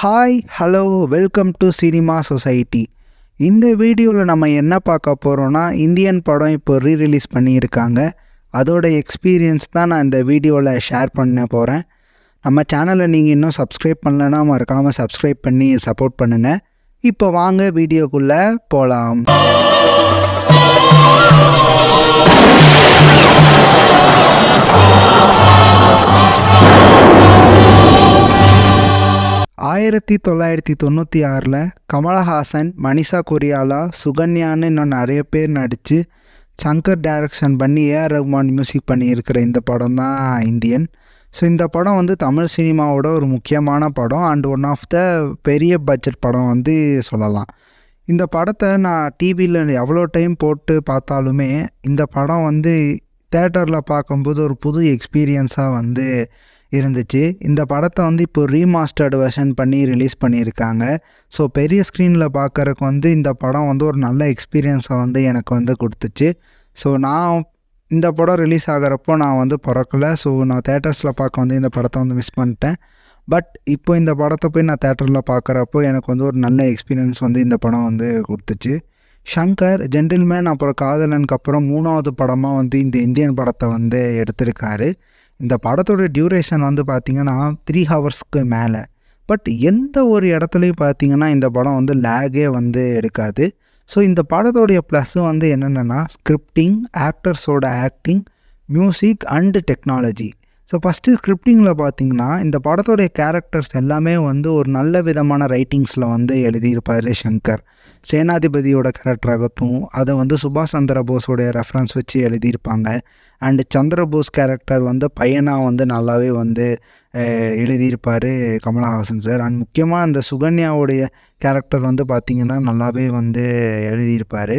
Hi hello welcome to cinema society. இந்த வீடியோவில் நம்ம என்ன பார்க்க போகிறோன்னா, இந்தியன் படம் இப்போ ரீரிலீஸ் பண்ணியிருக்காங்க. அதோட எக்ஸ்பீரியன்ஸ் தான் நான் இந்த வீடியோவில் ஷேர் பண்ண போகிறேன். நம்ம சேனலை நீங்கள் இன்னும் சப்ஸ்கிரைப் பண்ணலைன்னா மறக்காமல் சப்ஸ்கிரைப் பண்ணி சப்போர்ட் பண்ணுங்கள். இப்போ வாங்க வீடியோக்குள்ளே போகலாம். ஆயிரத்தி 1996 கமலஹாசன், மனிஷா கொய்ராலா, சுகன்யான்னு இன்னும் நிறைய பேர் நடித்து சங்கர் டைரக்ஷன் பண்ணி ஏஆர் ரஹ்மான் மியூசிக் பண்ணியிருக்கிற இந்த படம் தான் இந்தியன். ஸோ இந்த படம் வந்து தமிழ் சினிமாவோட ஒரு முக்கியமான படம் அண்ட் ஒன் ஆஃப் த பெரிய பட்ஜெட் படம் வந்து சொல்லலாம். இந்த படத்தை நான் டிவியில் எவ்வளோ டைம் போட்டு பார்த்தாலுமே இந்த படம் வந்து தேட்டரில் பார்க்கும்போது ஒரு புது எக்ஸ்பீரியன்ஸாக வந்து இருந்துச்சு. இந்த படத்தை வந்து இப்போ ரீமாஸ்டர்டு வெர்ஷன் பண்ணி ரிலீஸ் பண்ணியிருக்காங்க. ஸோ பெரிய ஸ்க்ரீனில் பார்க்குறக்கு வந்து இந்த படம் வந்து ஒரு நல்ல எக்ஸ்பீரியன்ஸை வந்து எனக்கு வந்து கொடுத்துச்சு. ஸோ நான் இந்த படம் ரிலீஸ் ஆகிறப்போ நான் வந்து பிறக்கலை. ஸோ நான் தேட்டர்ஸில் பார்க்க வந்து இந்த படத்தை வந்து மிஸ் பண்ணிட்டேன். பட் இப்போ இந்த படத்தை போய் நான் தேட்டரில் பார்க்குறப்போ எனக்கு வந்து ஒரு நல்ல எக்ஸ்பீரியன்ஸ் வந்து இந்த படம் வந்து கொடுத்துச்சு. ஷங்கர் ஜென்டில்மேன் அப்புறம் காதலனுக்கு அப்புறம் 3வது படமாக வந்து இந்த இந்தியன் படத்தை வந்து எடுத்திருக்காரு. இந்த படத்தோட டியூரேஷன் வந்து பார்த்திங்கன்னா 3 ஹவர்ஸ்க்கு மேலே. பட் எந்த ஒரு இடத்துலையும் பார்த்திங்கன்னா இந்த படம் வந்து லேகே வந்து எடுக்காது. ஸோ இந்த படத்தோடைய ப்ளஸ்ஸு வந்து என்னென்னா ஸ்கிரிப்டிங், ஆக்டர்ஸோட acting, music and technology. So first ஸ்கிரிப்டிங்கில் பார்த்திங்கன்னா இந்த படத்தோடைய கேரக்டர்ஸ் எல்லாமே வந்து ஒரு நல்ல விதமான ரைட்டிங்ஸில் வந்து எழுதியிருப்பார் ஷங்கர். சேனாதிபதியோட கேரக்டராகட்டும் அதை வந்து சுபாஷ் சந்திர போஸோடைய ரெஃபரன்ஸ் வச்சு எழுதியிருப்பாங்க. அண்டு சந்திரபோஸ் கேரக்டர் வந்து பையனாக வந்து நல்லாவே வந்து எழுதியிருப்பார் கமலஹாசன் சார். அண்ட் முக்கியமாக அந்த சுகன்யாவுடைய கேரக்டர் வந்து பார்த்திங்கன்னா நல்லாவே வந்து எழுதியிருப்பார்.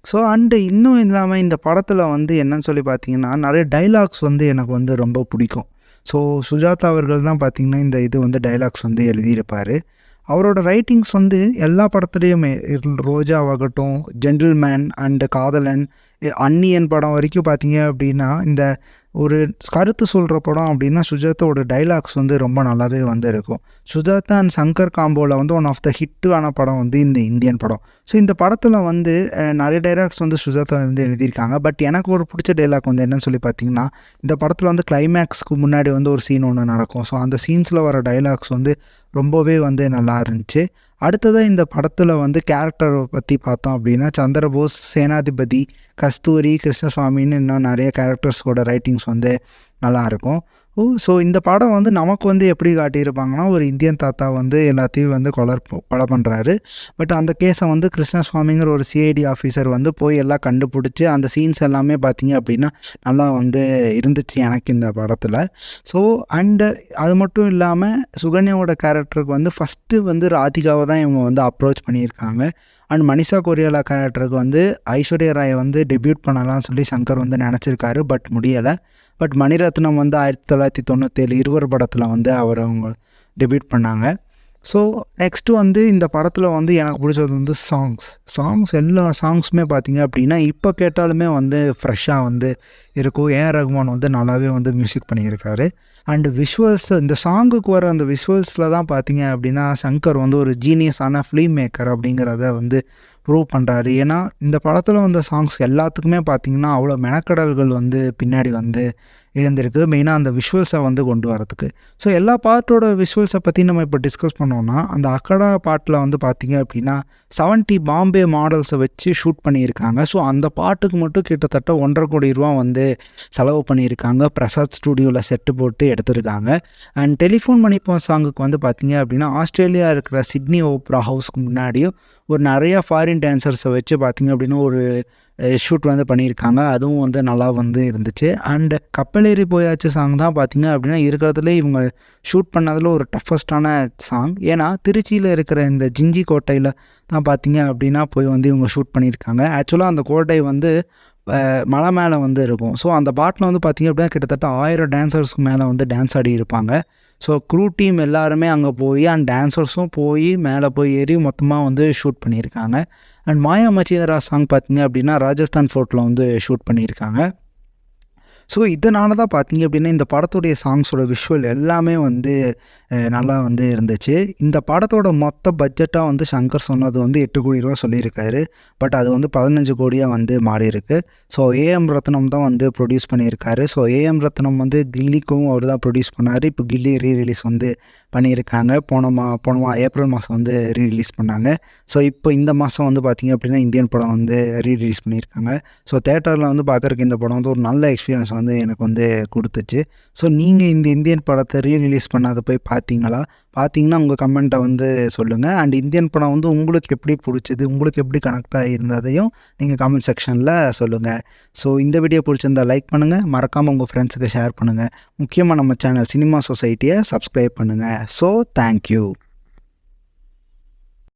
ஸோ அண்டு இன்னும் இல்லாமல் இந்த படத்தில் வந்து என்னன்னு சொல்லி பார்த்தீங்கன்னா நிறைய டைலாக்ஸ் வந்து எனக்கு வந்து ரொம்ப பிடிக்கும். ஸோ சுஜாதா அவர்கள் தான் பார்த்திங்கன்னா இந்த இது வந்து டைலாக்ஸ் வந்து எழுதியிருப்பார். அவரோட ரைட்டிங்ஸ் வந்து எல்லா படத்துலேயுமே ரோஜாவாகட்டும், ஜென்டில்மேன் அண்டு காதலன், அந்நியன் படம் வரைக்கும் பார்த்தீங்க அப்படின்னா இந்த ஒரு கருத்து சொல்கிற படம் அப்படின்னா சுஜாதாவோட டைலாக்ஸ் வந்து ரொம்ப நல்லாவே வந்து இருக்கும். சுஜாதா அண்ட் சங்கர் காம்போவில் வந்து ஒன் ஆஃப் த ஹிட்டான படம் வந்து இந்த இந்தியன் படம். ஸோ இந்த படத்தில் வந்து நிறைய டைலாக்ஸ் வந்து சுஜாதா வந்து எழுதியிருக்காங்க. பட் எனக்கு ஒரு பிடிச்ச டைலாக் வந்து என்னன்னு சொல்லி பார்த்தீங்கன்னா, இந்த படத்தில் வந்து கிளைமேக்ஸ்க்கு முன்னாடி வந்து ஒரு சீன் ஒன்று நடக்கும். ஸோ அந்த சீன்ஸில் வர டைலாக்ஸ் வந்து ரொம்பவே வந்து நல்லா இருந்துச்சு. அடுத்ததாக இந்த படத்தில் வந்து கேரக்டரை பற்றி பார்த்தோம் அப்படின்னா சந்திரபோஸ், சேனாதிபதி, கஸ்தூரி, கிருஷ்ணசுவாமின்னு இன்னும் நிறைய கேரக்டர்ஸோட ரைட்டிங்ஸ் வந்து நல்லாயிருக்கும். ஸோ இந்த படம் வந்து நமக்கு வந்து எப்படி காட்டியிருப்பாங்கன்னா, ஒரு இந்தியன் தாத்தா வந்து எல்லாத்தையும் வந்து கொலை பண்ணுறாரு. பட் அந்த கேஸை வந்து கிருஷ்ணசுவாமிங்கிற ஒரு சிஐடி ஆஃபீஸர் வந்து போய் எல்லாம் கண்டுபிடிச்சி அந்த சீன்ஸ் எல்லாமே பார்த்திங்க அப்படின்னா நல்லா வந்து இருந்துச்சு எனக்கு இந்த படத்தில். ஸோ அண்டு அது மட்டும் இல்லாமல் சுகன்யாவோட கேரக்டருக்கு வந்து ஃபஸ்ட்டு வந்து ராதிகாவை தான் இவங்க வந்து அப்ரோச் பண்ணியிருக்காங்க. அண்ட் மனிஷா கொய்ராலா கேரக்டருக்கு வந்து ஐஸ்வர்யா ராயை வந்து டெபியூட் பண்ணலாம்னு சொல்லி சங்கர் வந்து நினச்சிருக்காரு. பட் முடியலை. பட் மணிரத்னம் வந்து 1997 இருவர் படத்தில் வந்து அவங்க டெபியூட் பண்ணாங்க. ஸோ நெக்ஸ்ட்டு வந்து இந்த படத்தில் வந்து எனக்கு பிடிச்சது வந்து சாங்ஸ் எல்லா சாங்ஸுமே பார்த்திங்க அப்படின்னா இப்போ கேட்டாலுமே வந்து ஃப்ரெஷ்ஷாக வந்து இருக்கும். ஏஆர் ரஹ்மான் வந்து நல்லாவே வந்து மியூசிக் பண்ணியிருக்காரு. அண்டு விஷுவல்ஸ், இந்த சாங்குக்கு வர அந்த விஷுவல்ஸில் தான் பார்த்திங்க அப்படின்னா சங்கர் வந்து ஒரு ஜீனியஸான ஃபிலிம் மேக்கர் அப்படிங்கிறத வந்து ப்ரூவ் பண்ணுறாரு. ஏன்னா இந்த படத்தில் வந்த சாங்ஸ் எல்லாத்துக்குமே பார்த்திங்கன்னா அவ்வளோ மெனக்கடல்கள் வந்து பின்னாடி வந்து இருந்திருக்கு, மெயினாக அந்த விஷுவல்ஸை வந்து கொண்டு வரதுக்கு. ஸோ எல்லா பாட்டோட விஷுவல்ஸை பற்றி நம்ம இப்போ டிஸ்கஸ் பண்ணோன்னா, அந்த அக்கடா பாட்டில் வந்து பார்த்திங்க அப்படின்னா 70 பாம்பே மாடல்ஸை வச்சு ஷூட் பண்ணியிருக்காங்க. ஸோ அந்த பாட்டுக்கு மட்டும் கிட்டத்தட்ட 1.5 கோடி ரூபா வந்து செலவு பண்ணியிருக்காங்க. பிரசாத் ஸ்டூடியோவில் செட்டு போட்டு எடுத்திருக்காங்க. அண்ட் டெலிஃபோன் மணிப்போம் சாங்குக்கு வந்து பார்த்திங்க அப்படின்னா ஆஸ்திரேலியா இருக்கிற சிட்னி ஓப்ரா ஹவுஸ்க்கு முன்னாடியும் ஒரு நிறையா ஃபாரின் டான்சர்ஸை வச்சு பார்த்திங்க அப்படின்னா ஒரு ஷூட் வந்து பண்ணியிருக்காங்க. அதுவும் வந்து நல்லா வந்து இருந்துச்சு. அண்டு கப்பலேறி போயாச்சு சாங் தான் பார்த்திங்க அப்படின்னா இருக்கிறதுலே இவங்க ஷூட் பண்ணதில் ஒரு டஃபஸ்டான சாங். ஏன்னா திருச்சியில் இருக்கிற இந்த ஜிஞ்சி கோட்டையில் தான் பார்த்திங்க அப்படின்னா போய் வந்து இவங்க ஷூட் பண்ணியிருக்காங்க. ஆக்சுவலாக அந்த கோட்டை வந்து மலை மேலே வந்து இருக்கும். ஸோ அந்த பாட்டில் வந்து பார்த்திங்க அப்படின்னா கிட்டத்தட்ட 1000 டான்சர்ஸ்க்கு மேலே வந்து டான்ஸ் ஆடி இருப்பாங்க. ஸோ க்ரூ டீம் எல்லாருமே அங்கே போய் அண்ட் டான்சர்ஸும் போய் மேலே போய் ஏறி மொத்தமாக வந்து ஷூட் பண்ணியிருக்காங்க. அண்ட் மாயா மச்சிதரா சாங் பார்த்திங்க அப்படின்னா ராஜஸ்தான் ஃபோர்ட்டில் வந்து ஷூட் பண்ணியிருக்காங்க. ஸோ இதனால தான் பார்த்தீங்க அப்படின்னா, இந்த படத்துடைய சாங்ஸோட விஷுவல் எல்லாமே வந்து நல்லா வந்து இருந்துச்சு. இந்த படத்தோட மொத்த பட்ஜெட்டா வந்து சங்கர் சொன்னது வந்து ரூ. 8,00,00,000 சொல்லியிருக்காரு. பட் அது வந்து 15,00,00,000 வந்து மாறியிருக்கு. ஸோ ஏஎம் ரத்னம் தான் வந்து ப்ரொடியூஸ் பண்ணியிருக்காரு. ஸோ ஏஎம் ரத்னம் வந்து கில்லிக்கும் அவர் தான் ப்ரொடியூஸ் பண்ணாரு. இப்போ கில்லி ரிலீஸ் வந்து பண்ணியிருக்காங்க. போன ஏப்ரல் மாதம் வந்து ரிலீஸ் பண்ணாங்க. ஸோ இப்போ இந்த மாதம் வந்து பார்த்திங்க அப்படின்னா, இந்தியன் படம் வந்து ரிலீஸ் பண்ணியிருக்காங்க. ஸோ தேட்டரில் வந்து பார்க்குறக்கு இந்த படம் வந்து ஒரு நல்ல எக்ஸ்பீரியன்ஸ் வந்து எனக்கு வந்து கொடுத்துச்சு. ஸோ நீங்கள் இந்த இந்தியன் படத்தை ரிலீஸ் பண்ணாத போய் பார்த்தீங்களா? பார்த்தீங்கன்னா உங்கள் கமெண்ட்டை வந்து சொல்லுங்கள். அண்ட் இந்தியன் படம் வந்து உங்களுக்கு எப்படி பிடிச்சது, உங்களுக்கு எப்படி கனெக்ட் ஆகியிருந்ததையும் நீங்கள் கமெண்ட் செக்ஷனில் சொல்லுங்கள். ஸோ இந்த வீடியோ பிடிச்சிருந்தா லைக் பண்ணுங்கள், மறக்காமல் உங்கள் ஃப்ரெண்ட்ஸுக்கு ஷேர் பண்ணுங்கள். முக்கியமாக நம்ம சேனல் சினிமா சொசைட்டியை சப்ஸ்கிரைப் பண்ணுங்கள். So thank you.